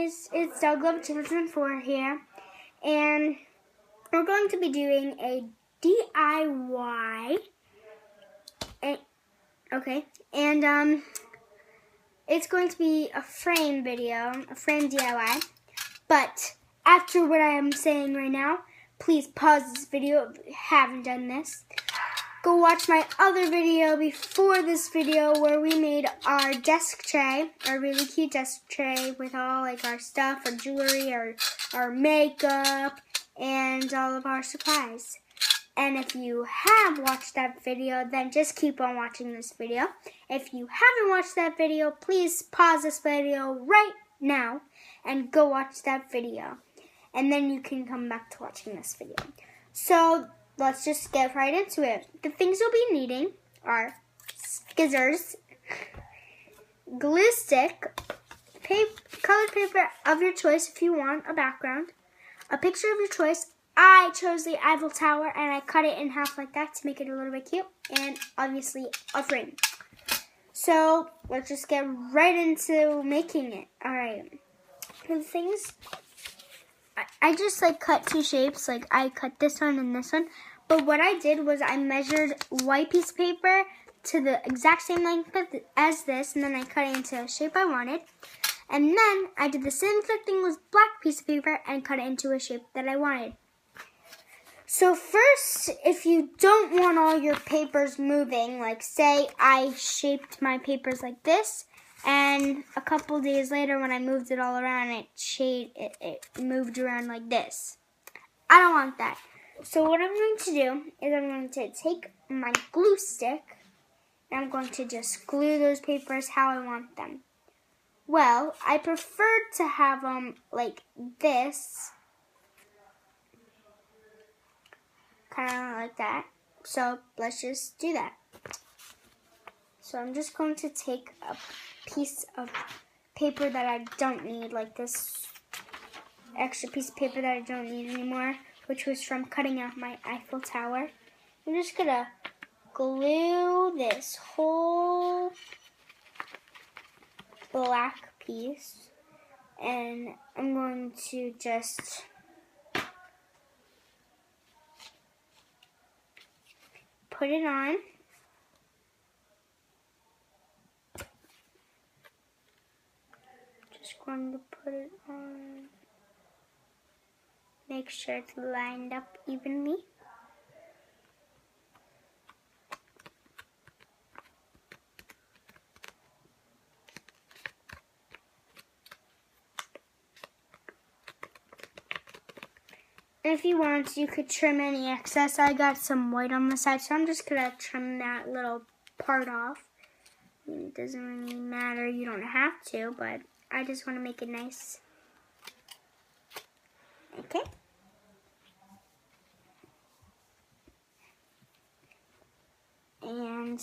guys, it's Doug Love 2004 here, and we're going to be doing a DIY. And it's going to be a frame video, a frame DIY. But after what I am saying right now, please pause this video if you haven't done this. Go watch my other video before this video where we made our desk tray, our really cute desk tray with all like our stuff, our jewelry, our makeup, and all of our supplies. And if you have watched that video, then just keep on watching this video. If you haven't watched that video, please pause this video right now and go watch that video. And then you can come back to watching this video. So let's just get right into it. The things you'll be needing are scissors, glue stick, colored paper of your choice if you want a background, a picture of your choice. I chose the Eiffel Tower and I cut it in half like that to make it a little bit cute, and obviously a frame. So let's just get right into making it. Alright, for the things, I just cut two shapes, I cut this one and this one. But what I did was I measured white piece of paper to the exact same length as this, and then I cut it into a shape I wanted. And then I did the same exact thing with black piece of paper and cut it into a shape that I wanted. So first, if you don't want all your papers moving, say I shaped my papers like this, and a couple days later when I moved it all around, it moved around like this. I don't want that. So what I'm going to do is I'm going to take my glue stick and I'm going to just glue those papers how I want them. Well, I prefer to have them like this, kind of like that. So let's just do that. So I'm just going to take a piece of paper that I don't need, like this extra piece of paper that I don't need anymore, which was from cutting out my Eiffel Tower. I'm just going to glue this whole black piece, and I'm going to just put it on. Just going to put it on. Make sure it's lined up evenly. And if you want, you could trim any excess. I got some white on the side, so I'm just going to trim that little part off. I mean, it doesn't really matter. You don't have to, but I just want to make it nice. Okay. And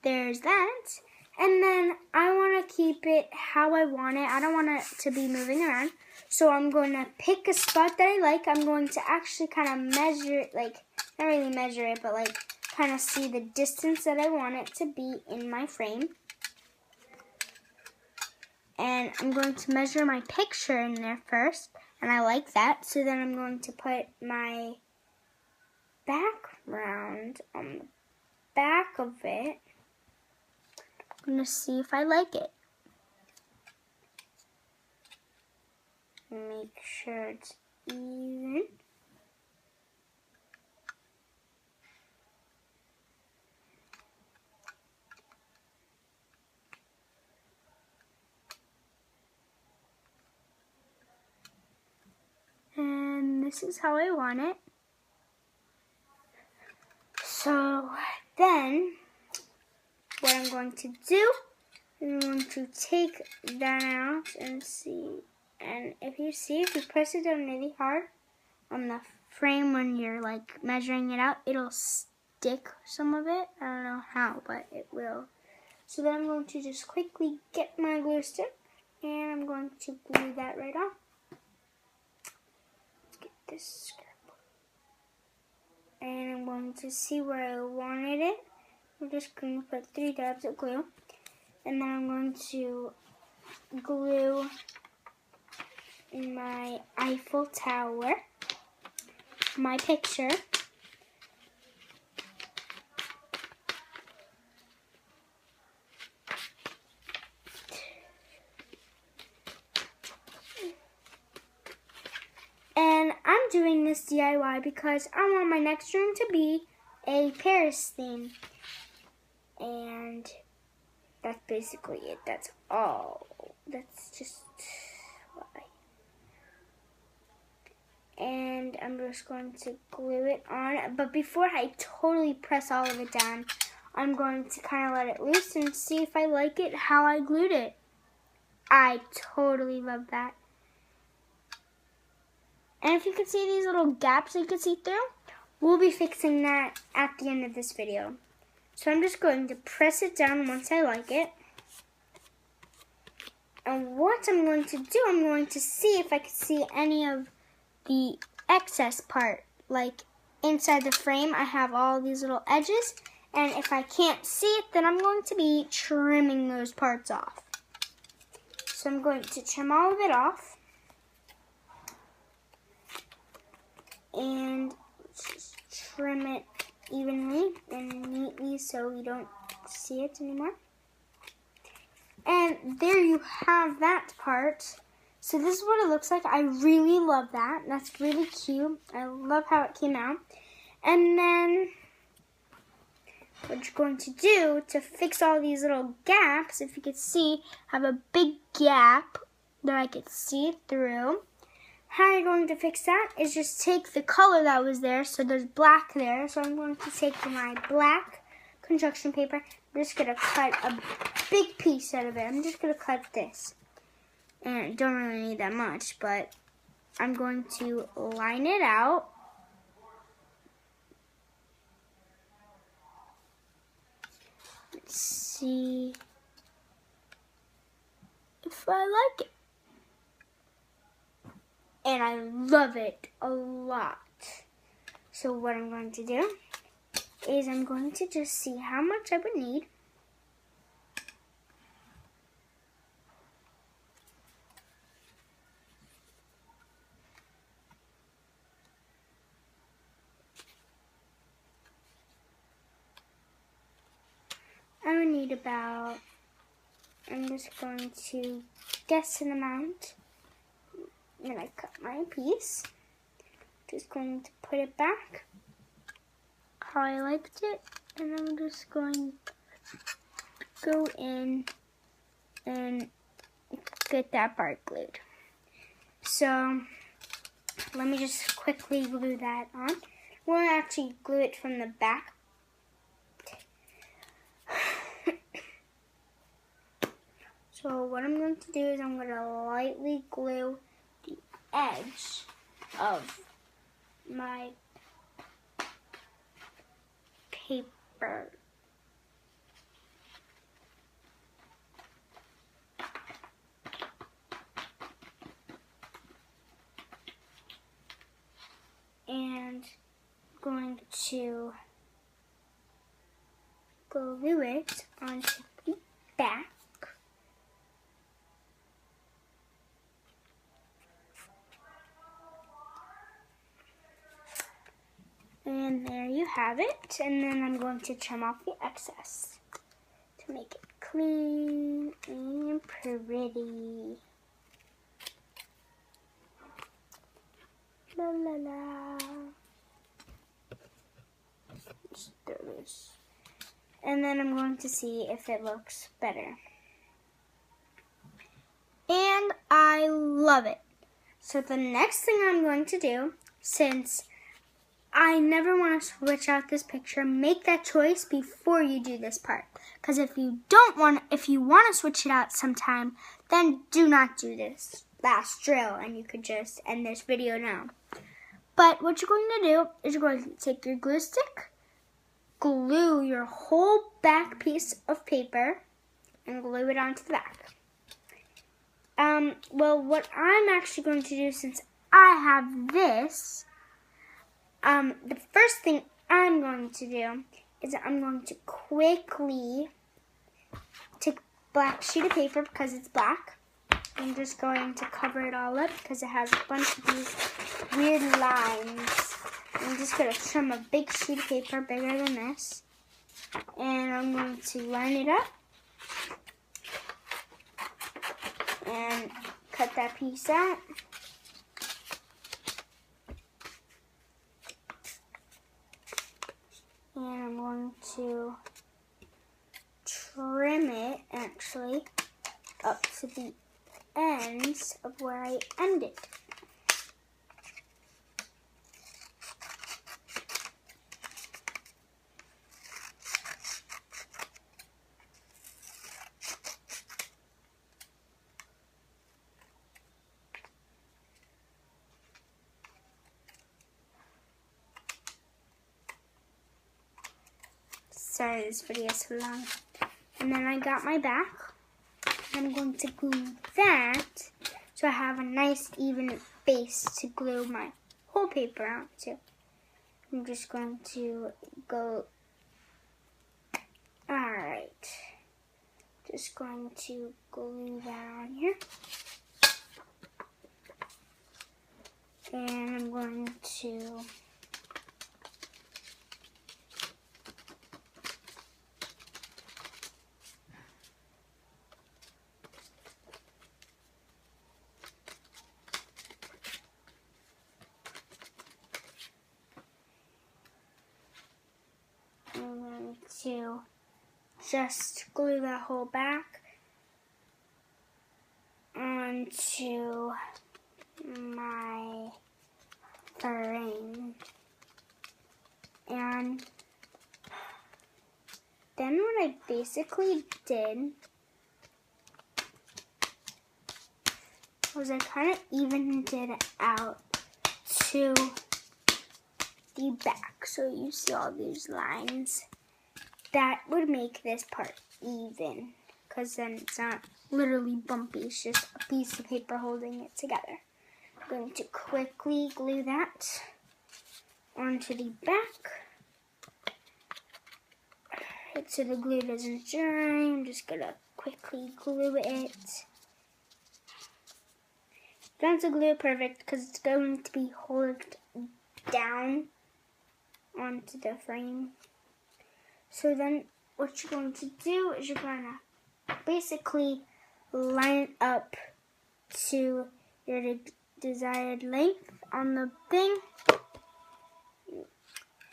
there's that. And then I want to keep it how I want it. I don't want it to be moving around. So I'm going to pick a spot that I like. I'm going to actually kind of measure it, not really measure it, but kind of see the distance that I want it to be in my frame. And I'm going to measure my picture in there first. And I like that. So then I'm going to put my background on the back of it. I'm going to see if I like it. Make sure it's even. And this is how I want it. So then, what I'm going to do is I'm going to take that out and see. And if you press it down really hard on the frame when you're measuring it out, it'll stick some of it. I don't know how, but it will. So then I'm going to just quickly get my glue stick and I'm going to glue that right on. Let's get this scrap. And I'm going to see where I wanted it. I'm just going to put 3 dabs of glue. And then I'm going to glue my Eiffel Tower, my picture. And I'm doing this DIY because I want my next room to be a Paris theme. And that's basically it. That's all. That's just why. And I'm just going to glue it on. But before I totally press all of it down, I'm going to kind of let it loose and see if I like it how I glued it. I totally love that. And if you can see these little gaps you can see through, we'll be fixing that at the end of this video. So I'm just going to press it down once I like it. And what I'm going to do, I'm going to see if I can see any of the excess part. Like inside the frame, I have all these little edges. And if I can't see it, then I'm going to be trimming those parts off. So I'm going to trim all of it off. And just trim it evenly and neatly so we don't see it anymore. And there you have that part. So this is what it looks like. I really love that. That's really cute. I love how it came out. And then what you're going to do to fix all these little gaps, if you could see, I have a big gap that I could see through. How you're going to fix that is just take the color that was there. So there's black there. So I'm going to take my black construction paper. I'm just going to cut a big piece out of it. I'm just going to cut this. And I don't really need that much, but I'm going to line it out. Let's see if I like it. And I love it a lot. So what I'm going to do is I'm going to just see how much I would need. I would need about, I'm just going to guess an amount. Then I cut my piece. Just going to put it back how I liked it. And I'm just going to go in and get that part glued. So let me just quickly glue that on. We'll actually glue it from the back. So what I'm going to do is I'm going to lightly glue the edge of my paper. And I'm going to glue it onto the back. And there you have it. And then I'm going to trim off the excess to make it clean and pretty. La la la. Just throw this. And then I'm going to see if it looks better. And I love it. So the next thing I'm going to do, since I never want to switch out this picture, make that choice before you do this part. Because if you want to switch it out sometime, then do not do this last drill and you could just end this video now. But what you're going to do is you're going to take your glue stick, glue your whole back piece of paper, and glue it onto the back. Well, what I'm actually going to do, since I have this, the first thing I'm going to do is I'm going to quickly take a black sheet of paper because it's black. I'm just going to cover it all up because it has a bunch of these weird lines. I'm just going to trim a big sheet of paper bigger than this. And I'm going to line it up. And cut that piece out. And I'm going to trim it, actually, up to the ends of where I ended. Sorry, this video is so long. And then I got my back. I'm going to glue that so I have a nice even base to glue my whole paper onto. I'm just going to go, alright, just going to glue that on here. And I'm going to just glue that whole back onto my frame. And then what I basically did was I kind of evened it out to the back. So you see all these lines. That would make this part even, because then it's not literally bumpy, it's just a piece of paper holding it together. I'm going to quickly glue that onto the back. So the glue doesn't dry, I'm just going to quickly glue it. Don't have to glue it perfect because it's going to be held down onto the frame. So then what you're going to do is you're going to basically line it up to your desired length on the thing.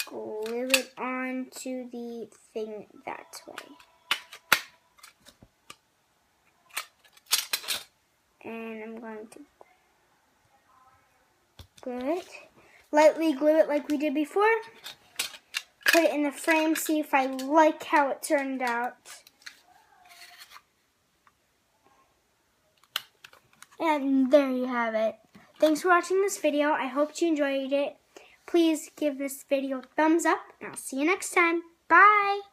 Glue it onto the thing that way. And I'm going to glue it. Lightly glue it like we did before. Put it in the frame, see if I like how it turned out. And there you have it. Thanks for watching this video. I hope you enjoyed it. Please give this video a thumbs up, and I'll see you next time. Bye!